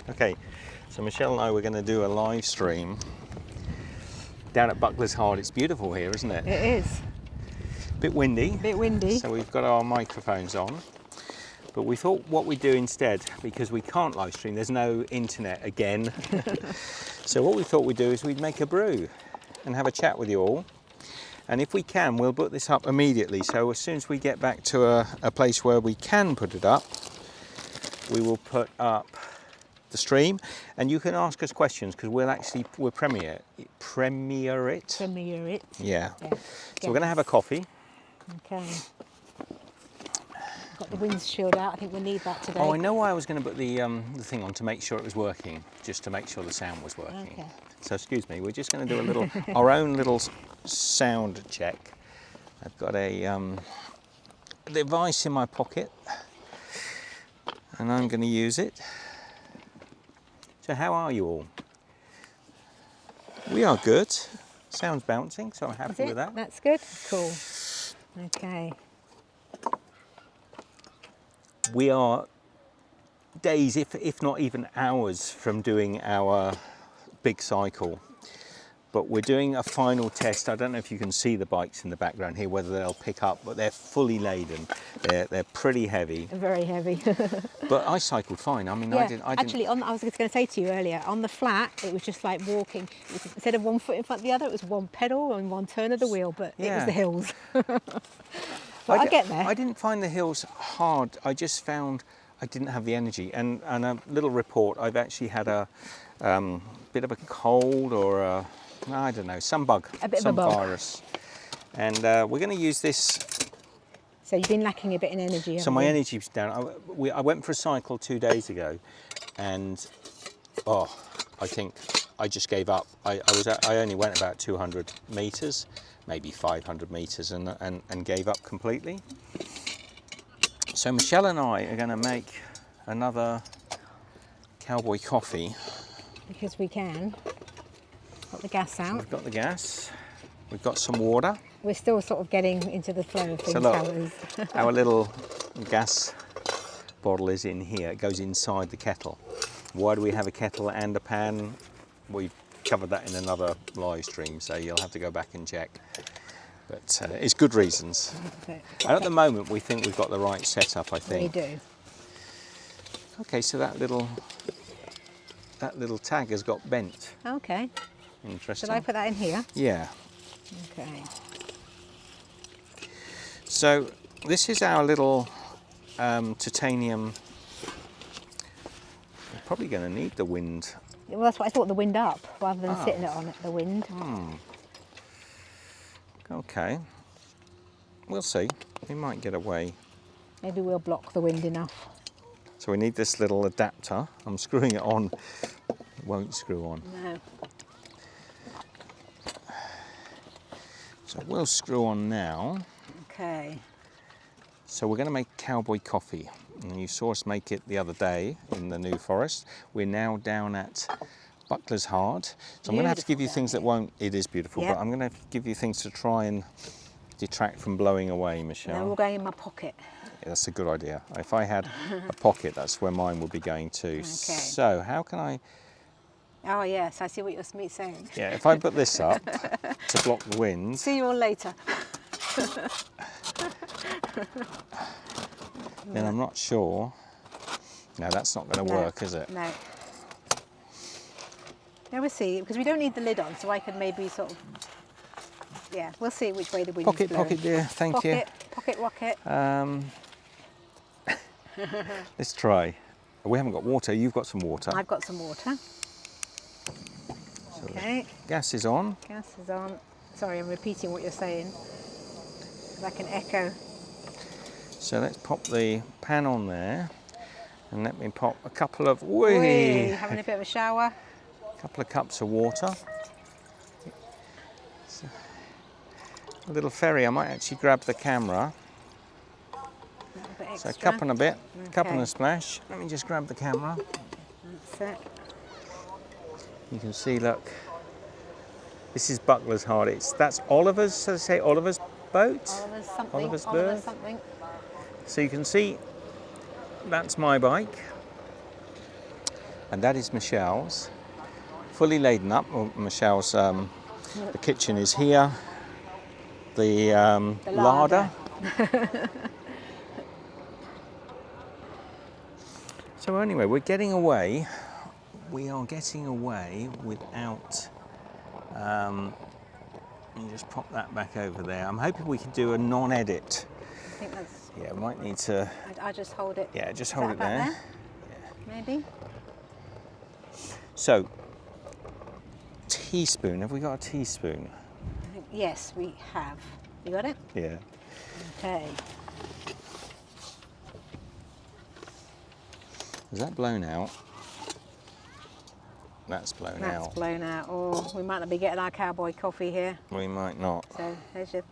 Okay, so Michelle and I were going to do a live stream down at Buckler's Hard. It's beautiful here, isn't it? It is. Bit windy. Bit windy. So we've got our microphones on. But we thought what we'd do instead, because we can't live stream, there's no internet again. So what we thought we'd do is we'd make a brew and have a chat with you all. And if we can, we'll put this up immediately. So as soon as we get back to a place where we can put it up, we will put up the stream, and you can ask us questions because we'll premiere it. Premiere it. Yeah. Yeah. So we're going to have a coffee. Okay. Got the windshield out. I think we need that today. Oh, I know why I was going to put the thing on to make sure it was working, just to make sure the sound was working. Okay. So excuse me, we're just going to do a little, our own little sound check. I've got a device in my pocket, and I'm going to use it. So how are you all? We are good. Sounds bouncing, so I'm happy with that. That's good. Cool. Okay. We are days, if not even hours, from doing our big cycle. But we're doing a final test. I don't know if you can see the bikes in the background here, whether they'll pick up, but they're fully laden. They're pretty heavy. Very heavy. But I cycled fine. I mean, yeah, I didn't. Actually, I was just going to say to you earlier, on the flat, it was just like walking. Instead of one foot in front of the other, it was one pedal and one turn of the wheel, but it was the hills. But I get there. I didn't find the hills hard. I just found I didn't have the energy. And a little report, I've actually had a bit of a cold or I don't know, some bug, some virus. And we're going to use this. So you've been lacking a bit in energy, So my energy's down. I went for a cycle 2 days ago, and I think I just gave up. I only went about 200 meters, maybe 500 meters, and gave up completely. So Michelle and I are going to make another cowboy coffee. Because we can. Got the gas out. We've got the gas. We've got some water. We're still sort of getting into the flow of things. So look, our little gas bottle is in here. It goes inside the kettle. Why do we have a kettle and a pan? We've covered that in another live stream, so you'll have to go back and check. But it's good reasons. Okay. And at the moment, we think we've got the right setup, I think. We do. Okay, so that little tag has got bent. Okay. Interesting. Should I put that in here? Yeah. Okay. So this is our little titanium. We're probably going to need the wind. Well, that's what I thought, the wind up, rather than sitting it on the wind. Okay. We'll see. We might get away. Maybe we'll block the wind enough. So we need this little adapter. I'm screwing it on. It won't screw on. No. So we'll screw on now. Okay. So we're going to make cowboy coffee. And you saw us make it the other day in the New Forest. We're now down at Buckler's Hard. So I'm going to have to give you things that won't, it is beautiful, but I'm going to give you things to try and detract from blowing away, Michelle. No, we're going in my pocket. Yeah, that's a good idea. If I had a pocket, that's where mine would be going to. Okay. So how can I... Oh yes, I see what you're saying. Yeah, if I put this up to block the wind... See you all later. Then I'm not sure. No, that's not going to work, is it? No. No, we'll see, because we don't need the lid on, so I can maybe sort of... Yeah, we'll see which way the wind is blowing. Pocket, dear, thank you. Pocket rocket. Let's try. We haven't got water. You've got some water. I've got some water. So okay. Gas is on. Gas is on. Sorry, I'm repeating what you're saying, because I can echo. So let's pop the pan on there, and let me pop a couple of... Whee! Having a bit of a shower. A couple of cups of water. So, a little ferry. I might actually grab the camera. So a cup and a bit, cup and a splash. Let me just grab the camera. That's it. You can see, look, this is Buckler's Hard. That's Oliver's, so they say Oliver's boat? Oliver's something. Oliver's Oliver's berth. something. So you can see, that's my bike. and that is Michelle's, fully laden up. Well, Michelle's, the kitchen is here, the larder. So anyway, we're getting away. We are getting away without, let me just pop that back over there. I'm hoping we could do a non-edit. I think that's... Yeah, we might need to... I'll just hold it. Yeah, just hold it there. Yeah. Maybe. So, teaspoon. Have we got a teaspoon? I think, yes, we have. You got it? Yeah. Okay. Is that blown out? That's blown out. That's blown out. Oh, we might not be getting our cowboy coffee here. We might not. So there's your...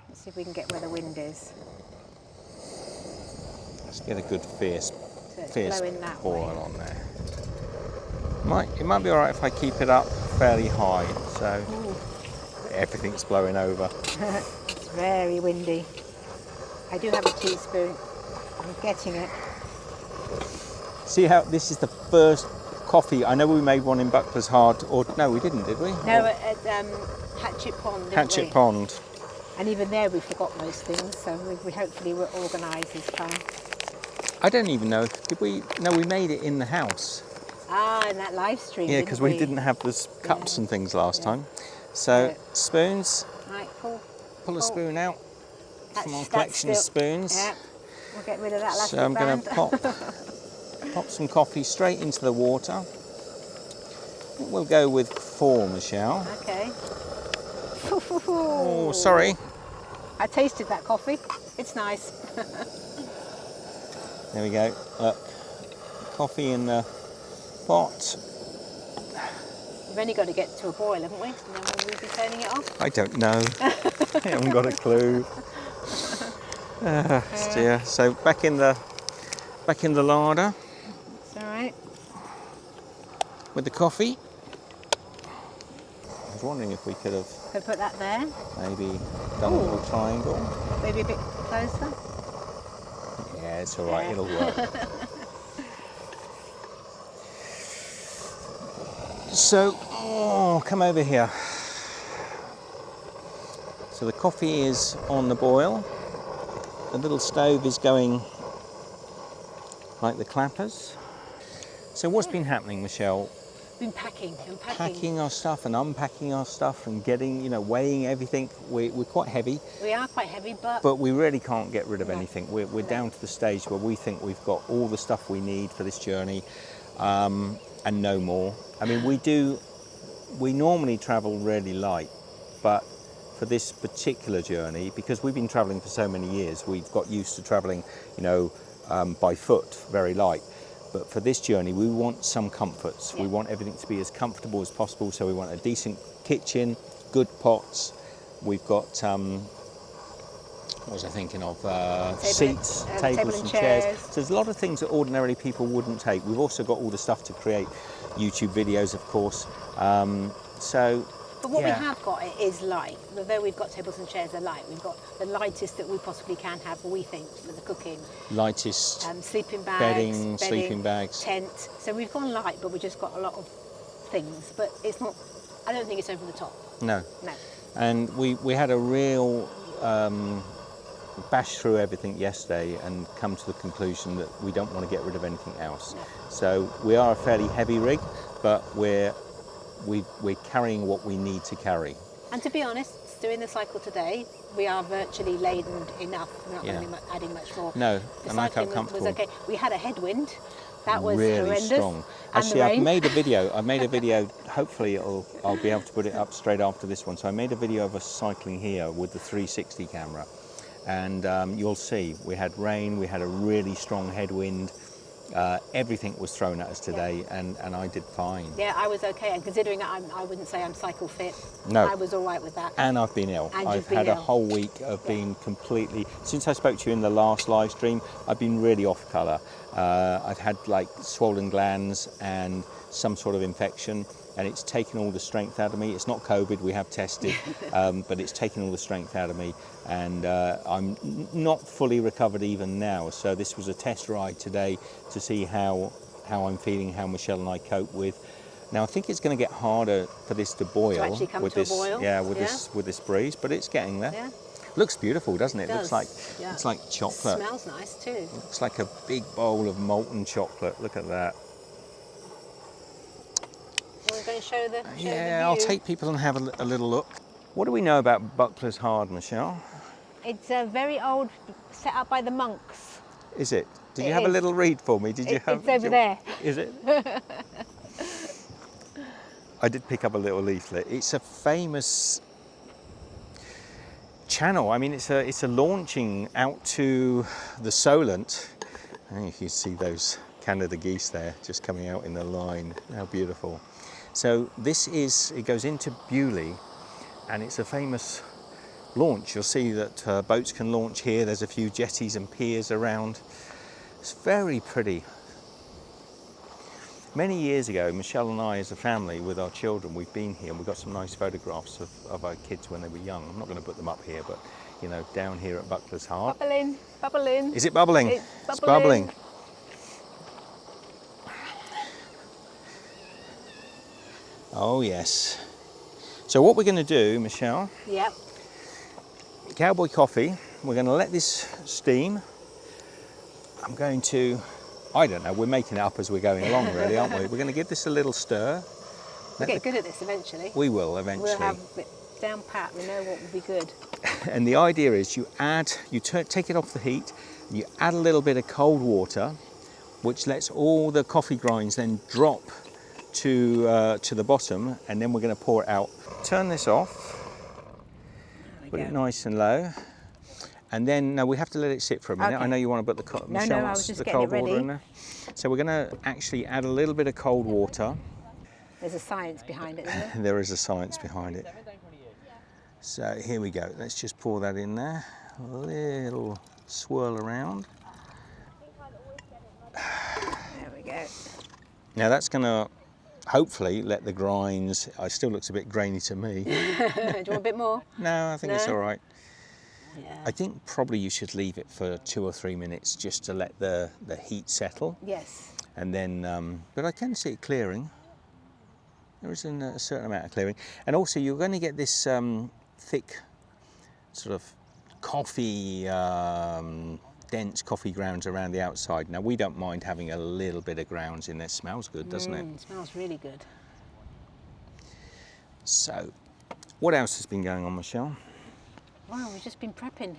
Let's see if we can get where the wind is. Let's get a good fierce blowing that boil way. on there. It might be all right if I keep it up fairly high, so everything's blowing over. It's very windy. I do have a teaspoon. I'm getting it. See how this is the first coffee. I know we made one in Buckler's Hard, or no, we didn't, did we? No, at Hatchet Pond. Didn't Hatchet we? Pond. And even there, we forgot most things. So we hopefully we're organised this time. I don't even know. Did we? No, we made it in the house. Ah, in that live stream. Yeah, because we didn't have the cups and things last time. So spoons. Right, pull a spoon out from our collection of spoons. Yeah, we'll get rid of that last So I'm going to pop some coffee straight into the water. We'll go with 4, Michelle. Okay. Oh, sorry. I tasted that coffee. It's nice. There we go. Look, coffee in the pot. We've only got to get to a boil, haven't we? And then will we be turning it off? I don't know. I haven't got a clue. Dear. So back in the larder. It's all right. With the coffee. I was wondering if we could have Put that there. maybe done a little triangle. Maybe a bit closer. Yeah, it's all right. It'll work. So, come over here. So the coffee is on the boil. The little stove is going like the clappers. So what's been happening, Michelle? Been packing and packing. Packing our stuff and unpacking our stuff and getting, weighing everything. We're quite heavy. We are quite heavy, but we really can't get rid of No. anything. We're down to the stage where we think we've got all the stuff we need for this journey, and no more. I mean, we normally travel really light, but for this particular journey, because we've been traveling for so many years, we've got used to traveling, by foot, very light. But for this journey, we want some comforts. Yeah. We want everything to be as comfortable as possible. So we want a decent kitchen, good pots. We've got, what was I thinking of? Seats, tables and chairs. So there's a lot of things that ordinarily people wouldn't take. We've also got all the stuff to create YouTube videos, of course. But what we have got is light. Although we've got tables and chairs, they're light. We've got the lightest that we possibly can have, we think, for the cooking. Lightest. Sleeping bags, bedding, sleeping bags. Tent. So we've gone light, but we've just got a lot of things. But it's not, I don't think it's over the top. No. No. And we had a real bash through everything yesterday and come to the conclusion that we don't want to get rid of anything else. No. So we are a fairly heavy rig, but we're carrying what we need to carry. And to be honest, doing the cycle today, we are virtually laden enough. We're not going to be adding much more. No, the and I felt comfortable. was okay. We had a headwind. That was really horrendous. Strong. Actually, I've made a video. Hopefully, I'll be able to put it up straight after this one. So I made a video of us cycling here with the 360 camera, and you'll see we had rain. We had a really strong headwind. Everything was thrown at us today, and I did fine. Yeah, I was okay. And considering I wouldn't say I'm cycle fit, no. I was all right with that. And I've been ill. I've had a whole week of being completely, since I spoke to you in the last live stream, I've been really off colour. I've had like swollen glands and some sort of infection, and it's taken all the strength out of me. It's not COVID, we have tested, but it's taken all the strength out of me, and I'm not fully recovered even now. So this was a test ride today to see how how I'm feeling, how Michelle and I cope with. Now I think it's going to get harder for this to boil. To actually come with to this, a boil. Yeah, with this breeze, but it's getting there. Yeah. Looks beautiful, doesn't it? Does. Looks like chocolate. It smells nice too. Looks like a big bowl of molten chocolate. Look at that. You want to go and show the view? I'll take people and have a little look. What do we know about Buckler's Hard, Michelle? It's a very old, set up by the monks. Is it? Did you It have a is. little read for me? Did you have? It's over there. Is it? I did pick up a little leaflet. It's a famous channel. I mean, it's a launching out to the Solent. And you can see those Canada geese there just coming out in the line. How beautiful. So it goes into Bewley, and it's a famous launch. You'll see that boats can launch here. There's a few jetties and piers around. It's very pretty. Many years ago, Michelle and I as a family with our children, we've been here and we've got some nice photographs of our kids when they were young. I'm not going to put them up here, but you know, down here at Buckler's Hard. Bubbling, bubbling. Is it bubbling? It's bubbling. Oh yes. So what we're going to do, Michelle, Yep. cowboy coffee, we're going to let this steam. I'm going to, I don't know, we're making it up as we're going along really, aren't we? We're going to give this a little stir. We'll get good at this eventually. We will eventually. We'll have it down pat, we know what will be good. And the idea is you take it off the heat, you add a little bit of cold water, which lets all the coffee grinds then drop to the bottom, and then we're going to pour it out. Turn this off, put it nice and low, and then no, we have to let it sit for a minute. Okay. I know you want to put the No, I was just getting it cold water ready. in there. So we're going to actually add a little bit of cold water. There's a science behind it, isn't there? There is a science behind it. So here we go. Let's just pour that in there. A little swirl around. There we go. Now that's going to hopefully let the grinds. It still looks a bit grainy to me. Do you want a bit more? No, I think it's No? all right. Yeah. I think probably you should leave it for 2 or 3 minutes just to let the heat settle. Yes. And then, but I can see it clearing. There is a certain amount of clearing. And also you're going to get this thick sort of coffee, dense coffee grounds around the outside. Now we don't mind having a little bit of grounds in there. Smells good, doesn't it? It smells really good. So, what else has been going on, Michelle? Wow, we've just been prepping.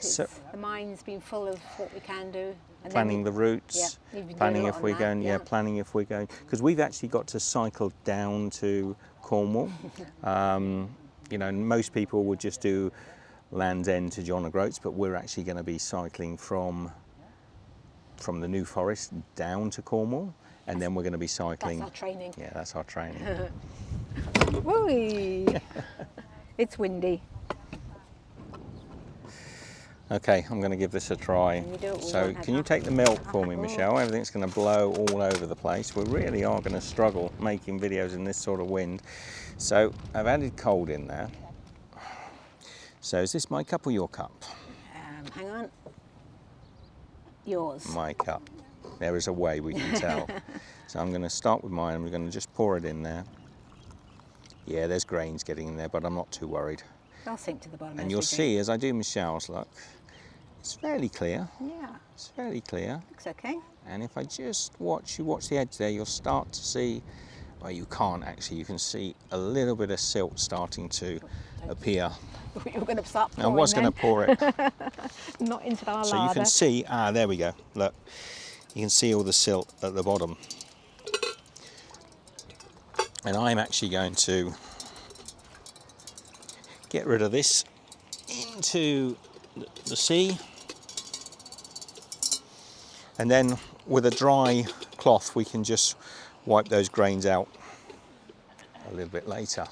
So, the mind's been full of what we can do. And planning the routes, yeah, you've been planning doing a if lot we're on going, that, yeah, planning if we're going, because we've actually got to cycle down to Cornwall. You know, most people would just do Land's End to John O'Groats, but we're actually going to be cycling from the New Forest down to Cornwall, and then we're going to be cycling. That's our training. Yeah, that's our training. Whee! It's windy. Okay, I'm going to give this a try. So can you take the milk for me, Michelle? Everything's going to blow all over the place. We really are going to struggle making videos in this sort of wind. So I've added cold in there. So is this my cup or your cup? Hang on. Yours. My cup. There is a way we can tell. So I'm going to start with mine and we're going to just pour it in there. Yeah, there's grains getting in there, but I'm not too worried. They'll sink to the bottom. And you'll see as I do Michelle's, look, it's fairly clear. Yeah. It's fairly clear. Looks okay. And if I just watch the edge there, you'll start to see, well, you can't actually, you can see a little bit of silt starting to appear. You're going to start pouring. I was going to pour it. Not into our So you can see, there we go, look. You can see all the silt at the bottom. And I'm actually going to get rid of this into the sea. And then with a dry cloth, we can just wipe those grains out a little bit later.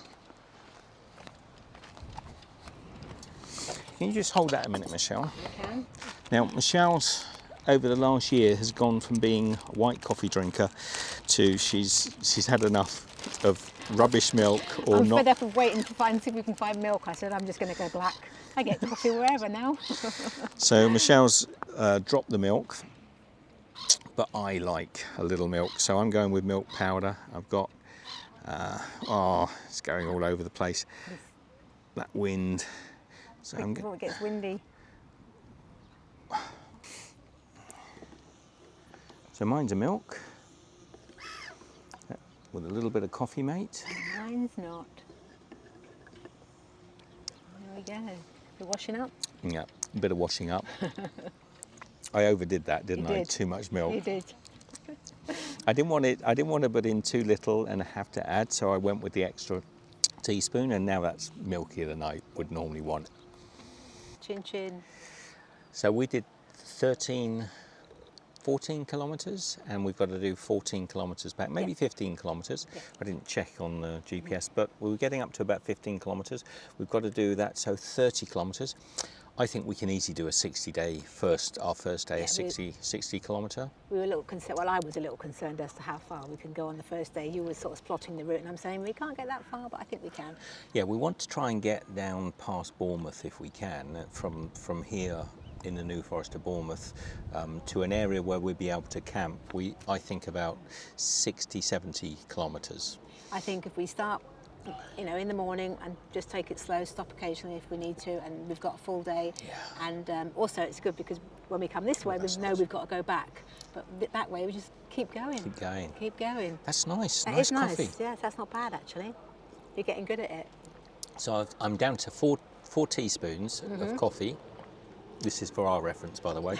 Can you just hold that a minute, Michelle? I can. Now, Michelle's over the last year has gone from being a white coffee drinker to she's had enough of rubbish milk or I'm not. fed up of waiting to see if we can find milk. I said I'm just going to go black. I get coffee wherever now. So Michelle's dropped the milk but I like a little milk, so I'm going with milk powder. I've got, oh, it's going all over the place. That wind. So Before it gets windy. So mine's a milk with a little bit of coffee, mate. Mine's not. There we go. You're washing up? Yeah, a bit of washing up. I overdid that, didn't I? Too much milk. You did. I didn't want to put in too little and have to add, so I went with the extra teaspoon, and now that's milkier than I would normally want. Chin chin. So we did 14 kilometres, and we've got to do 14 kilometres back, maybe 15 kilometres. I didn't check on the GPS, but we were getting up to about 15 kilometres. We've got to do that, so 30 kilometres. I think we can easily do a 60-day our first day, a 60 kilometre. We were a little concerned, well, I was a little concerned as to how far we can go on the first day. You were sort of plotting the route, and I'm saying we can't get that far, but I think we can. Yeah, we want to try and get down past Bournemouth if we can, from here in the New Forest to Bournemouth, to an area where we'd be able to camp. I think about 60, 70 kilometres. I think if we start, you know, in the morning and just take it slow, stop occasionally if we need to, and we've got a full day. Yeah. And also it's good because when we come this way, we know we've got to go back. But that way we just keep going. Keep going. Keep going. That's nice. That nice is nice. coffee. Yes, that's not bad actually. You're getting good at it. So I'm down to four teaspoons of coffee. This is for our reference, by the way.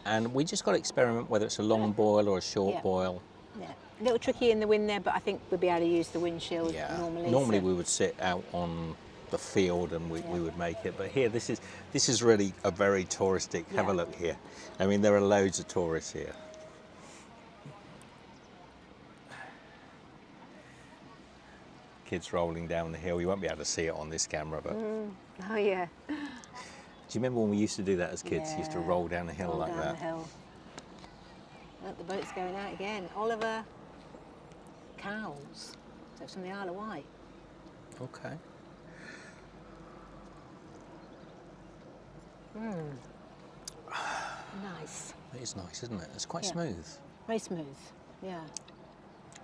And we just got to experiment whether it's a long boil or a short boil. Yeah, a little tricky in the wind there, but I think we'll be able to use the windshield normally. Normally we would sit out on the field and we would make it, but here this is really a very touristic. Have a look here. I mean, there are loads of tourists here. Kids rolling down the hill. You won't be able to see it on this camera, but Oh yeah. do you remember when we used to do that as kids? Yeah. Used to roll down the hill Roll like down that. the hill. Look, the boat's going out again. Oliver Cows. So it's from the Isle of Wight. Okay. Nice. It is nice, isn't it? It's quite smooth. Very smooth. Yeah.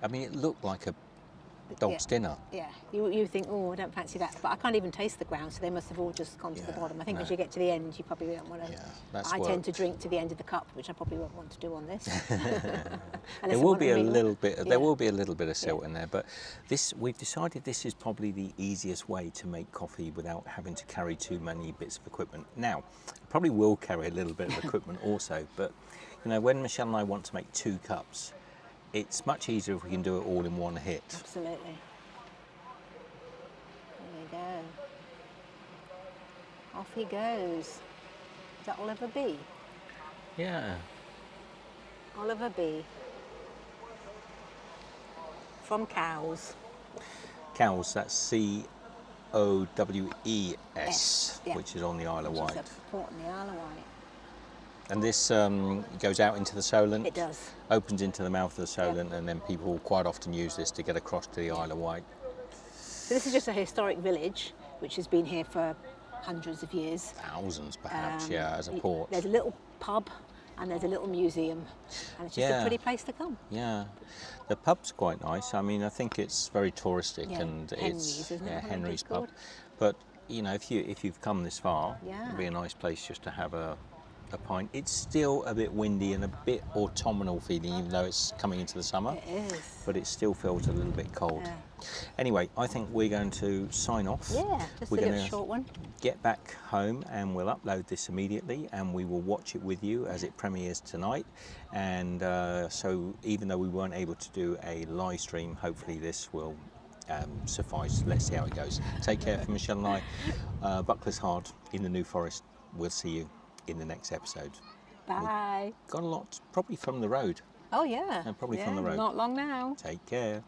I mean, it looked like a dog's dinner. Yeah. You think, oh, I don't fancy that, but I can't even taste the ground, so they must have all just gone to the bottom. I think as you get to the end, you probably don't want to. Yeah, I tend to drink to the end of the cup, which I probably won't want to do on this. There will be a little bit. There will be a little bit of silt in there, but we've decided this is probably the easiest way to make coffee without having to carry too many bits of equipment. Now, I probably will carry a little bit of equipment also, but you know, when Michelle and I want to make 2 cups, it's much easier if we can do it all in one hit. Absolutely. There we go. Off he goes. Is that Oliver B? Yeah. Oliver B. From Cows. Cowes, that's COWES, yeah. which is on the Isle of Wight. Which is a port on the Isle of Wight. And this goes out into the Solent. It does. Opens into the mouth of the Solent, and then people quite often use this to get across to the Isle of Wight. So this is just a historic village which has been here for hundreds of years. Thousands, perhaps, as a port. There's a little pub and there's a little museum, and it's just a pretty place to come. Yeah, the pub's quite nice. I mean, I think it's very touristic, and Henry's, it's isn't it? Henry's pub. Called? But you know, if you've come this far, Yeah. it'd be a nice place just to have a pint. It's still a bit windy and a bit autumnal feeling, even though it's coming into the summer. It is. But it still feels a little bit cold. Yeah. Anyway, I think we're going to sign off. Yeah, just We're a little gonna short one. Get back home and we'll upload this immediately, and we will watch it with you as it premieres tonight. And so even though we weren't able to do a live stream, hopefully this will suffice. Let's see how it goes. Take care from Michelle and I. Bucklers Hard in the New Forest. We'll see you in the next episode. Bye. Got a lot, probably from the road. Oh yeah. Probably from the road. Not long now. Take care.